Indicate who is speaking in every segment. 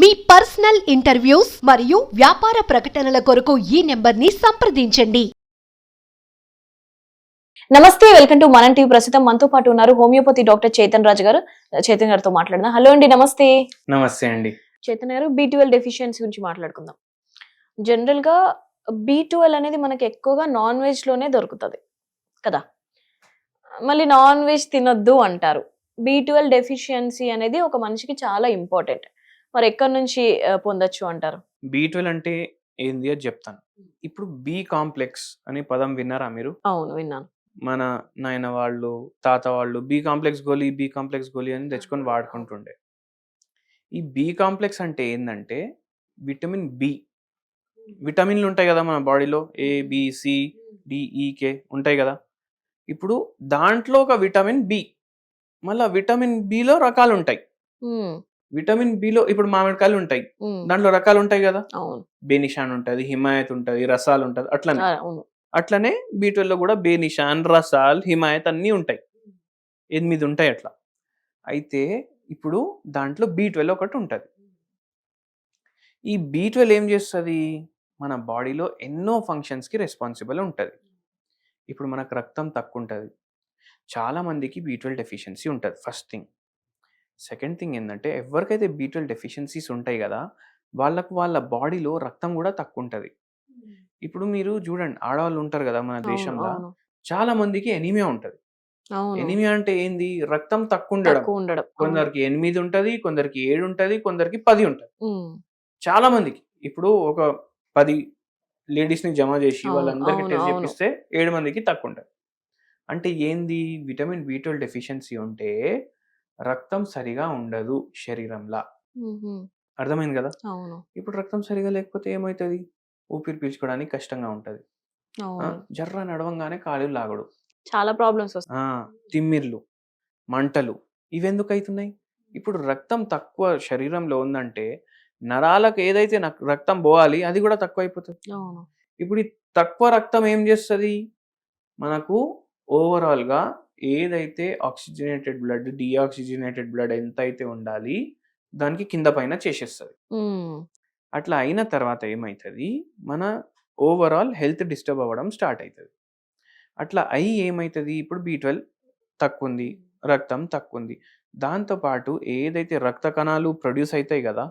Speaker 1: మీ personal interviews మరియు వ్యాపార ప్రకటనల కొరకు ఈ నెంబర్ని సంప్రదించండి.
Speaker 2: నమస్తే, వెల్కమ్ టు మనం టీవీ. ప్రస్తుతం మనతో పాటు ఉన్నారు హోమియోపతి డాక్టర్ చేతన్ రాజు గారు. చేతన్ గారితో మాట్లాడదాం. హలో అండి, నమస్తే.
Speaker 3: నమస్తే అండి.
Speaker 2: చేతన్ గారు, B12 డెఫిషియన్సీ గురించి మాట్లాడుకుందాం. జనరల్ గా B12 అనేది మనకి ఎక్కువగా నాన్ వెజ్ లోనే దొరుకుతుంది కదా, మళ్ళీ నాన్ వెజ్ తినొద్దు అంటారు. B12 డెఫిషియన్సీ అనేది ఒక మనిషికి చాలా ఇంపార్టెంట్. మరి ఎక్కడి నుంచి పొందొచ్చు అంటారు?
Speaker 3: B12 అంటే ఏంది అని చెప్తాను. ఇప్పుడు బి కాంప్లెక్స్ అనే పదం విన్నారా మీరు?
Speaker 2: అవును, విన్నాను.
Speaker 3: మన నాయన వాళ్ళు, తాత వాళ్ళు బి కాంప్లెక్స్ గోళీ అని తెచ్చుకొని వాడుకుంటుండే. ఈ బి కాంప్లెక్స్ అంటే ఏంటంటే విటమిన్ బి. విటమిన్లు ఉంటాయి కదా మన బాడీలో, ABCDEK ఉంటాయి కదా. ఇప్పుడు దాంట్లో ఒక విటమిన్ బి, మళ్ళీ విటమిన్ బిలో రకాలు ఉంటాయి. విటమిన్ బిలో ఇప్పుడు మామిడికాయలు ఉంటాయి, దాంట్లో రకాలు ఉంటాయి కదా. బేనిషాన్ ఉంటది, హిమాయత్ ఉంటది, రసాల్ ఉంటది. అట్లనే B12 లో కూడా బేనిషాన్, రసాల్, హిమాయత్ అన్నీ ఉంటాయి. 8 ఉంటాయి అట్లా. అయితే ఇప్పుడు దాంట్లో B12 ఒకటి ఉంటది. ఈ B12 ఏం చేస్తుంది, మన బాడీలో ఎన్నో ఫంక్షన్స్ కి రెస్పాన్సిబుల్ ఉంటది. ఇప్పుడు మనకు రక్తం తక్కువ ఉంటుంది, చాలా మందికి B12 డెఫిషియన్సీ ఉంటుంది. First thing. సెకండ్ థింగ్ ఏంటంటే ఎవరికైతే B12 డెఫిషియన్సీస్ ఉంటాయి కదా, వాళ్ళ బాడీలో రక్తం కూడా తక్కువ ఉంటుంది. ఇప్పుడు మీరు చూడండి, ఆడవాళ్ళు ఉంటారు కదా మన దేశంలో, చాలా మందికి ఎనీమియా ఉంటుంది. ఎనీమియా అంటే ఏంది, రక్తం తక్కువ ఉండడం. కొందరికి 8 ఉంటుంది, కొందరికి 7 ఉంటుంది, కొందరికి 10 ఉంటుంది. చాలా మందికి ఇప్పుడు ఒక 10 లేడీస్ ని జమ చేసి వాళ్ళందరికీ టెస్ట్ చేపిస్తే 7 మందికి తక్కువ ఉంటుంది. అంటే ఏంది, విటమిన్ B12 డెఫిషియన్సీ ఉంటే రక్తం సరిగా ఉండదు శరీరంలో. అర్థమైంది కదా. ఇప్పుడు రక్తం సరిగా లేకపోతే ఏమవుతుంది, ఊపిరి పీల్చుకోవడానికి కష్టంగా ఉంటది. జర్ర నడవంగానే కాళ్ళు లాగడు,
Speaker 2: చాలా ప్రాబ్లమ్స్ వస్తాయి.
Speaker 3: తిమ్మిర్లు, మంటలు, ఇవెందుకు అవుతున్నాయి? ఇప్పుడు రక్తం తక్కువ శరీరంలో ఉందంటే నరాలకు ఏదైతే రక్తం పోవాలి అది కూడా తక్కువ అయిపోతుంది. ఇప్పుడు ఈ తక్కువ రక్తం ఏం చేస్తుంది, మనకు ఓవరాల్ గా ఏదైతే ఆక్సిజనేటెడ్ బ్లడ్, డీఆక్సిజనేటెడ్ బ్లడ్ ఎంత అయితే ఉండాలి దానికి కింద పైన చేసేస్తుంది. అట్లా అయిన తర్వాత ఏమవుతుంది, మన ఓవరాల్ హెల్త్ డిస్టర్బ్ అవ్వడం స్టార్ట్ అవుతుంది. అట్లా అయ్యి ఏమవుతుంది, ఇప్పుడు B12 తక్కువ ఉంది, రక్తం తక్కువ ఉంది, దాంతోపాటు ఏదైతే రక్త కణాలు ప్రొడ్యూస్ అవుతాయి కదా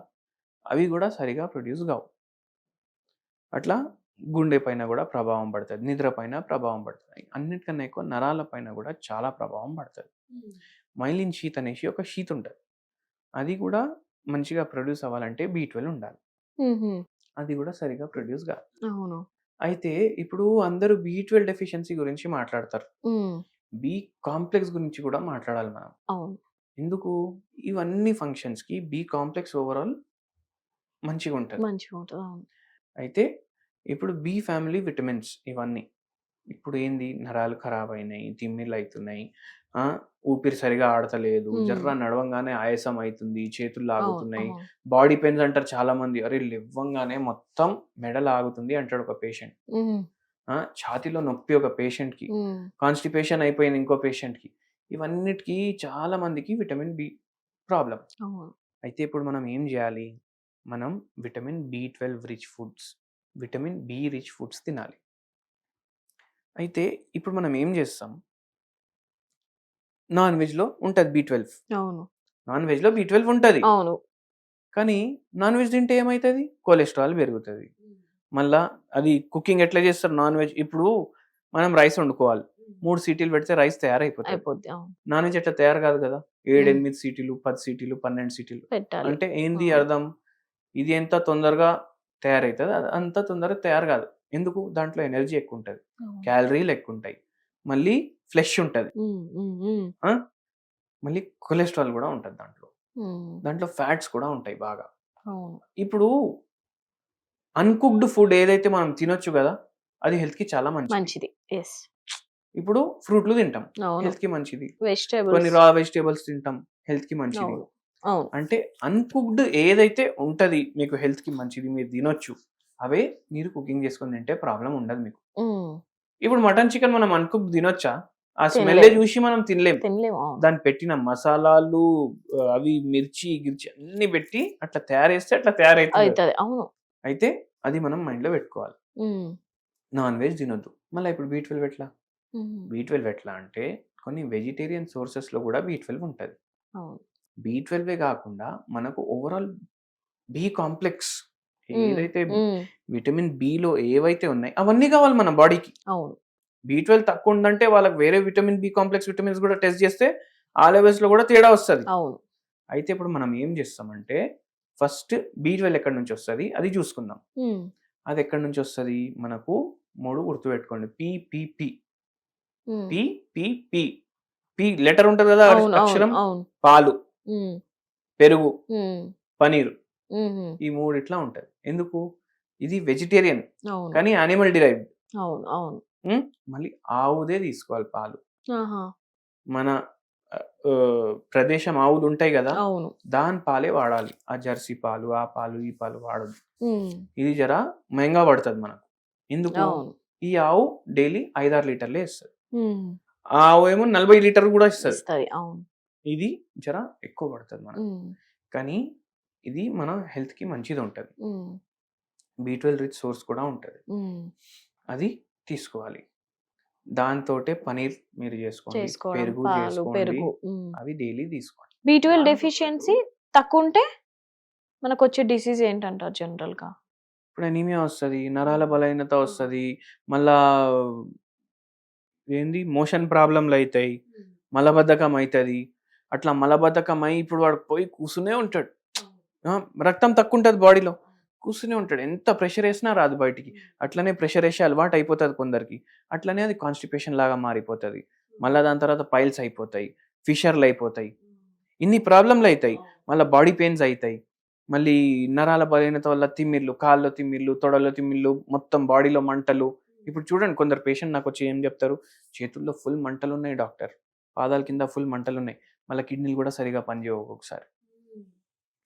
Speaker 3: అవి కూడా సరిగా ప్రొడ్యూస్ కావు. అట్లా గుండె పైన కూడా ప్రభావం పడుతుంది, నిద్ర పైన ప్రభావం పడుతుంది, అన్నిటికన్నా ఎక్కువ నరాల పైన కూడా చాలా ప్రభావం పడుతుంది. మైలిన్ షీత్ అనేసి ఒక షీత్ ఉంటుంది, అది కూడా మంచిగా ప్రొడ్యూస్ అవ్వాలంటే B12 ఉండాలి. అది కూడా సరిగా ప్రొడ్యూస్ కాదు. అయితే ఇప్పుడు అందరూ B12 డెఫిషియన్సీ గురించి మాట్లాడతారు, బి కాంప్లెక్స్ గురించి కూడా మాట్లాడాలి మనం. ఎందుకు, ఇవన్నీ ఫంక్షన్స్ కి బి కాంప్లెక్స్ ఓవరాల్ మంచిగా ఉంటుంది. అయితే ఇప్పుడు బి ఫ్యామిలీ విటమిన్స్ ఇవన్నీ ఇప్పుడు ఏంది, నరాలు ఖరాబ్ అయినాయి, తిమ్మిర్లు అవుతున్నాయి, ఊపిరి సరిగా ఆడతలేదు, జర్ర నడవంగానే ఆయాసం అవుతుంది, చేతులు లాగుతున్నాయి, బాడీ పెయిన్స్ అంటారు చాలా మంది. అరే లేవంగానే మొత్తం మెడ లాగుతుంది అంటాడు ఒక పేషెంట్, ఛాతీలో నొప్పి ఒక పేషెంట్ కి, కాన్స్టిపేషన్ అయిపోయింది ఇంకో పేషెంట్ కి. ఇవన్నిటికీ చాలా మందికి విటమిన్ బి ప్రాబ్లం. అయితే ఇప్పుడు మనం ఏం చేయాలి, మనం vitamin B12 rich foods, vitamin B rich foods తినాలి. అయితే ఇప్పుడు మనం ఏం చేస్తాం, నాన్ వెజ్ లో ఉంటుంది B12. నాన్ వెజ్ లో B12 ఉంటుంది, కానీ నాన్ వెజ్ తింటే ఏమవుతుంది, కొలెస్ట్రాల్ పెరుగుతుంది. మళ్ళా అది కుకింగ్ ఎట్లా చేస్తారు నాన్ వెజ్, ఇప్పుడు మనం రైస్ వండుకోవాలి, 3 సీటీలు పెడితే రైస్ తయారైపోతుంది. నాన్ వెజ్ ఎట్లా తయారు కాదు కదా, 7-8 సీటీలు, 10 సీటీలు, 12 సీటీలు అంటే ఏంది అర్థం, ఇది ఎంత తొందరగా తయారవుతుంది అంత తొందరగా తయారు కాదు. ఎందుకు, దాంట్లో ఎనర్జీ ఎక్కువ ఉంటుంది, క్యాలరీలు ఎక్కువ ఉంటాయి, మళ్ళీ ఫ్లెష్ ఉంటుంది, మళ్ళీ కొలెస్ట్రాల్ కూడా ఉంటుంది దాంట్లో ఫ్యాట్స్ కూడా ఉంటాయి బాగా. ఇప్పుడు అన్కుక్డ్ ఫుడ్ ఏదైతే మనం తినొచ్చు కదా అది హెల్త్ కి చాలా మంచిది. ఇప్పుడు ఫ్రూట్లు తింటాం, హెల్త్ కి మంచిది, కొన్ని రా వెజిటేబుల్స్ తింటాం, హెల్త్ కి మంచిది. అంటే అన్కుక్డ్ ఏదైతే ఉంటది మీకు హెల్త్ కి మంచిది, మీరు తినొచ్చు, అవే మీరు కుకింగ్ చేసుకొని తింటే ప్రాబ్లం ఉండదు మీకు. ఇప్పుడు మటన్ చికెన్ మనం అన్కుక్డ్ తినొచ్చా? ఆ స్మెల్
Speaker 2: తినలేం.
Speaker 3: చూసి మనం తినలేం.
Speaker 2: తినలేము. అవును.
Speaker 3: దాన్ని పెట్టిన మసాలాలు అవి మిర్చి గిర్చి అన్ని పెట్టి అట్లా తయారు చేస్తే అట్లా తయారైతుంది.
Speaker 2: అవుతుంది. అవును.
Speaker 3: అయితే అది మనం మైండ్ లో పెట్టుకోవాలి.
Speaker 2: ఉమ్,
Speaker 3: నాన్ వెజ్ తినొద్దు. మళ్ళీ ఇప్పుడు B12 ఎట్లా?
Speaker 2: ఉమ్,
Speaker 3: B12 ఎట్లా అంటే కొన్ని వెజిటేరియన్ సోర్సెస్ లో కూడా B12 ఉంటది.
Speaker 2: అవును.
Speaker 3: B12 కాకుండా మనకు ఓవరాల్ బి కాంప్లెక్స్
Speaker 2: ఉమ్,
Speaker 3: ఏదైతే
Speaker 2: ఉమ్,
Speaker 3: విటమిన్ బిలో ఏవైతే ఉన్నాయి అవన్నీ కావాలి మన బాడీకి.
Speaker 2: అవును.
Speaker 3: B12 తక్కువ ఉందంటే వాళ్ళకి వేరే విటమిన్ బి కాంప్లెక్స్ విటమిన్స్ కూడా టెస్ట్ చేస్తే ఆ లెవెల్స్ లో కూడా తేడా వస్తుంది.
Speaker 2: అవును.
Speaker 3: అయితే ఇప్పుడు మనం ఏం చేస్తామంటే ఫస్ట్ B12 ఎక్కడి నుంచి వస్తుంది అది చూసుకుందాం.
Speaker 2: ఉమ్,
Speaker 3: అది ఎక్కడి నుంచి వస్తుంది? మనకు 3 గుర్తుపెట్టుకోండి. PPP
Speaker 2: ఉమ్,
Speaker 3: PPP పి లెటర్ ఉంటుంది కదా
Speaker 2: అవును. అవును.
Speaker 3: అక్షరం.
Speaker 2: అవును.
Speaker 3: పాలు,
Speaker 2: ఉమ్,
Speaker 3: పెరుగు,
Speaker 2: ఉమ్,
Speaker 3: పనీరు,
Speaker 2: ఉమ్,
Speaker 3: ఈ 3 ఇట్లా ఉంటది. ఎందుకు? ఇది వెజిటేరియన్
Speaker 2: అవును.
Speaker 3: కానీ యానిమల్ డిరైవ్డ్.
Speaker 2: అవును. అవును.
Speaker 3: మళ్ళీ ఆవుదే తీసుకోవాలి పాలు.
Speaker 2: ఆహా.
Speaker 3: మన ప్రదేశం ఆవులు ఉంటాయి కదా
Speaker 2: అవును.
Speaker 3: దాని పాలే వాడాలి. ఆ జెర్సీ పాలు ఆ పాలు ఈ పాలు వాడదు.
Speaker 2: ఉమ్,
Speaker 3: ఇది జర మహంగా పడుతుంది మనకు. ఎందుకు?
Speaker 2: అవును.
Speaker 3: ఈ ఆవు డైలీ 5-6 లీటర్లే ఇస్తుంది.
Speaker 2: ఉమ్,
Speaker 3: ఆ ఆవు ఏమో 40 లీటర్లు కూడా ఇస్తుంది.
Speaker 2: ఇస్తది. అవును.
Speaker 3: ఇది జర ఎక్కువ పడుతుంది మనకు.
Speaker 2: ఉమ్,
Speaker 3: కానీ ఇది మన హెల్త్ కి మంచిది ఉంటుంది.
Speaker 2: ఉమ్,
Speaker 3: B12 రిచ్ సోర్స్ కూడా ఉంటుంది.
Speaker 2: ఉమ్,
Speaker 3: అది తీసుకోవాలి. దాంతోటే పనీర్ మీరు చేసుకోండి,
Speaker 2: చేసుకోవడం,
Speaker 3: పెరుగు
Speaker 2: పాలు,
Speaker 3: చేసుకోండి,
Speaker 2: పెరుగు. ఉమ్.
Speaker 3: అవి డైలీ తీసుకోండి.
Speaker 2: B12 డెఫిషియన్సీ తక్కువ ఉంటే మనకు వచ్చే డిసీజ్ ఏంటంటారు జనరల్ గా?
Speaker 3: ఇప్పుడు అనీమియా వస్తుంది, నరాల బలహీనత వస్తుంది, మళ్ళా ఏంది మోషన్ ప్రాబ్లంలు అవుతాయి, మలబద్ధకం అవుతుంది. అట్లా మలబద్ధకం అయి ఇప్పుడు వాడు పోయి కూర్చునే ఉంటాడు. రక్తం తక్కువ ఉంటుంది బాడీలో, కూర్చునే ఉంటాడు. ఎంత ప్రెషర్ వేసినా రాదు బయటికి. అట్లనే ప్రెషర్ వేసే అలవాటు అయిపోతుంది కొందరికి. అట్లనే అది కాన్స్టిపేషన్ లాగా మారిపోతుంది. మళ్ళీ దాని తర్వాత పైల్స్ అయిపోతాయి, ఫిషర్లు అయిపోతాయి, ఇన్ని ప్రాబ్లంలు అవుతాయి. మళ్ళీ బాడీ పెయిన్స్ అవుతాయి. మళ్ళీ నరాల బలహీనత వల్ల తిమ్మిర్లు, కాళ్ళలో తిమ్మిర్లు, తొడలో తిమ్మిర్లు, మొత్తం బాడీలో మంటలు. ఇప్పుడు చూడండి కొందరు పేషెంట్ నాకు వచ్చి ఏం చెప్తారు, చేతుల్లో ఫుల్ మంటలు ఉన్నాయి డాక్టర్, పాదాల కింద ఫుల్ మంటలు ఉన్నాయి, మళ్ళీ కిడ్నీలు కూడా సరిగా పనిచేయవు ఒక్కొక్కసారి.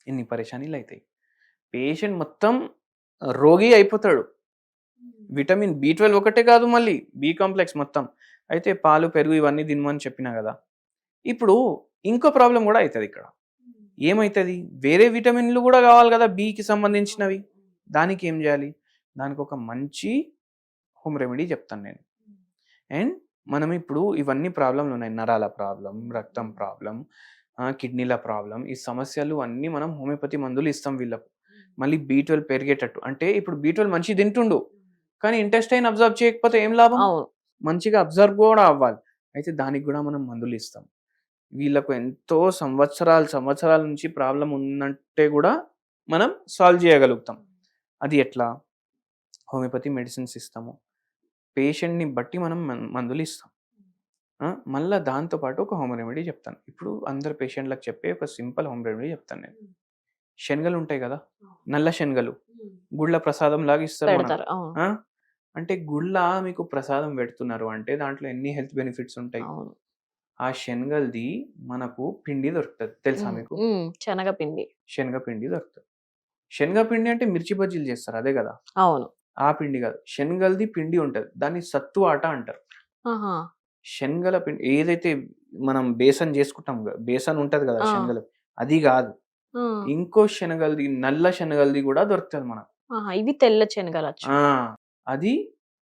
Speaker 3: ఇన్ని పరేషానీలు అవుతాయి. పేషెంట్ మొత్తం రోగి అయిపోతాడు. విటమిన్ B12 ఒకటే కాదు, మళ్ళీ బి కాంప్లెక్స్ మొత్తం. అయితే పాలు పెరుగు ఇవన్నీ తినమని చెప్పినా కదా. ఇప్పుడు ఇంకో ప్రాబ్లం కూడా అవుతుంది ఇక్కడ. ఏమవుతుంది? వేరే విటమిన్లు కూడా కావాలి కదా బికి సంబంధించినవి. దానికి ఏం చేయాలి? దానికి ఒక మంచి హోమ్ రెమెడీ చెప్తాను నేను. అండ్ మనం ఇప్పుడు ఇవన్నీ ప్రాబ్లంలు ఉన్నాయి, నరాల ప్రాబ్లం, రక్తం ప్రాబ్లం, కిడ్నీల ప్రాబ్లం, ఈ సమస్యలు అన్నీ మనం హోమియోపతి మందులు ఇస్తాం వీళ్ళకు. మళ్ళీ B12 పెరిగేటట్టు. అంటే ఇప్పుడు B12 మంచి తింటుండు కానీ ఇంటెస్టైన్ అబ్జర్వ్ చేయకపోతే ఏం లాభం?
Speaker 2: అవును.
Speaker 3: మంచిగా అబ్జర్వ్ కూడా అవ్వాలి. అయితే దానికి కూడా మనం మందులు ఇస్తాం. వీళ్ళకు ఎంతో సంవత్సరాల నుంచి ప్రాబ్లం ఉందంటే కూడా మనం సాల్వ్ చేయగలుగుతాం. అది ఎట్లా? హోమియోపతి మెడిసిన్స్ ఇస్తాము, పేషెంట్ని బట్టి మనం మందులు ఇస్తాం. మళ్ళీ దాంతోపాటు ఒక హోమ్ రెమెడీ చెప్తాను. ఇప్పుడు అందరు పేషెంట్లకు చెప్పే ఒక సింపుల్ హోమ్ రెమెడీ చెప్తాను నేను. శనగలు ఉంటాయి కదా, నల్ల శనగలు గుళ్ళ ప్రసాదం లాగా ఇస్తారు మనకు.
Speaker 2: పెడతారు. అవును.
Speaker 3: అంటే గుళ్ళ మీకు ప్రసాదం పెడుతున్నారు అంటే దాంట్లో ఎన్ని హెల్త్ బెనిఫిట్స్ ఉంటాయి.
Speaker 2: అవును.
Speaker 3: ఆ శనగలది మనకు పిండి దొరుకుతుంది, తెలుసా మీకు?
Speaker 2: శనగపిండి.
Speaker 3: శనగపిండి దొరుకుతుంది. శనగపిండి అంటే మిర్చి బజ్జీలు చేస్తారు అదే కదా.
Speaker 2: అవును.
Speaker 3: ఆ పిండి కాదు, శనగలది పిండి ఉంటది, దాన్ని సత్తు ఆట అంటారు.
Speaker 2: ఆహా.
Speaker 3: శనగల పిండి ఏదైతే మనం బేసన్ చేసుకుంటాం, బేసన్ ఉంటది కదా
Speaker 2: ఆ.
Speaker 3: శనగలు, అది కాదు.
Speaker 2: ఆ.
Speaker 3: ఇంకో శనగలది, నల్ల శనగలది కూడా దొరుకుతుంది మనకు.
Speaker 2: ఆహా, ఇవి తెల్ల శనగలు.
Speaker 3: అది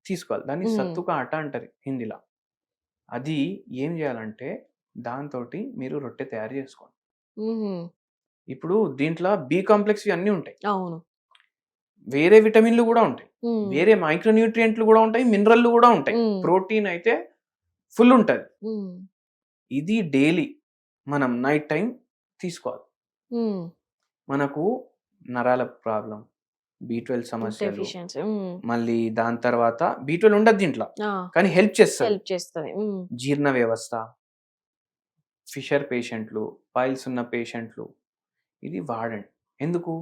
Speaker 3: తీసుకోవాలి. దాన్ని
Speaker 2: మ్మ్.
Speaker 3: సత్తుక ఆట అంటారు హిందీలో. అది ఏం చేయాలంటే దాంతో మీరు రొట్టె తయారు చేసుకోండి.
Speaker 2: మ్మ్.
Speaker 3: ఇప్పుడు దీంట్లో బి కాంప్లెక్స్ అన్నీ ఉంటాయి,
Speaker 2: అవును.
Speaker 3: వేరే విటమిన్లు కూడా ఉంటాయి,
Speaker 2: మ్మ్.
Speaker 3: వేరే మైక్రోన్యూట్రియంట్లు కూడా ఉంటాయి, మినరల్లు కూడా ఉంటాయి,
Speaker 2: మ్మ్.
Speaker 3: ప్రోటీన్ అయితే ఫుల్ ఉంటుంది.
Speaker 2: మ్మ్.
Speaker 3: ఇది డైలీ మనం నైట్ టైం తీసుకోవాలి.
Speaker 2: మ్మ్.
Speaker 3: మనకు నరాల ప్రాబ్లం, B12 సమస్యలు,
Speaker 2: డెఫిషియన్సీ.
Speaker 3: మళ్ళీ దాని తర్వాత B12 ఉండదు దీంట్లో కానీ హెల్ప్ చేస్తుంది.
Speaker 2: హెల్ప్ చేస్తుంది.
Speaker 3: జీర్ణ వ్యవస్థ, ఫిషర్ పేషెంట్లు, పైల్స్ ఉన్న పేషెంట్లు ఇది వాడండి. ఎందుకు?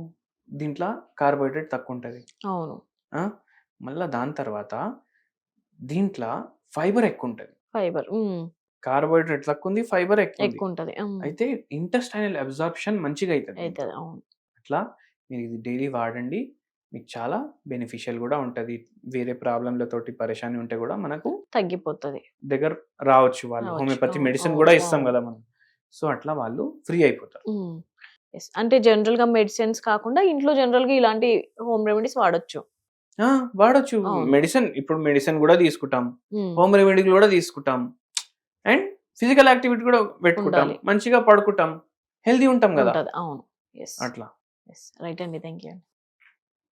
Speaker 3: దీంట్లో కార్బోహైడ్రేట్ తక్కువ ఉంటుంది.
Speaker 2: అవును.
Speaker 3: మళ్ళీ దాని తర్వాత దీంట్లో ఫైబర్ ఎక్కువ ఉంటుంది.
Speaker 2: ఫైబర్.
Speaker 3: కార్బోహైడ్రేట్ తక్కువ ఉంది, ఫైబర్ ఎక్కువ
Speaker 2: ఎక్కువ ఉంటుంది.
Speaker 3: అయితే ఇంటెస్టైనల్ అబ్జార్ప్షన్ మంచిగా అవుతుంది.
Speaker 2: అవును.
Speaker 3: అట్లా మీరు ఇది డైలీ వాడండి. మీకు చాలా బెనిఫిషియల్ కూడా ఉంటది. వేరే ప్రాబ్లంలతోటి పరేషాని ఉంటే కూడా మనకు
Speaker 2: తగ్గిపోతుంది.
Speaker 3: దగ్గర రావచ్చు వాళ్ళు.
Speaker 2: రావచ్చు.
Speaker 3: హోమియోపతి
Speaker 2: అవును,
Speaker 3: మెడిసిన్
Speaker 2: అవును,
Speaker 3: కూడా ఇస్తాం
Speaker 2: అవును.
Speaker 3: కదా మనం. సో అట్లా వాళ్ళు ఫ్రీ అయిపోతారు.
Speaker 2: అంటే జనరల్ గా మెడిసిన్స్ కాకుండా ఇంట్లో జనరల్ గా ఇలాంటి హోమ్ రెమెడీస్ వాడొచ్చు.
Speaker 3: వాడొచ్చు.
Speaker 2: అవును.
Speaker 3: మెడిసిన్ ఇప్పుడు మెడిసిన్ కూడా తీసుకుంటాం, హోమ్ రెమెడీలు కూడా తీసుకుంటాం, అండ్ ఫిజికల్ యాక్టివిటీ కూడా పెట్టుకుంటాం,
Speaker 2: ఉండాలి.
Speaker 3: మంచిగా పడుకుంటాం, హెల్దీ ఉంటాం కదా
Speaker 2: ఉంటది. అవును.
Speaker 3: అట్లా.
Speaker 2: రైట్ అండి. Thank you.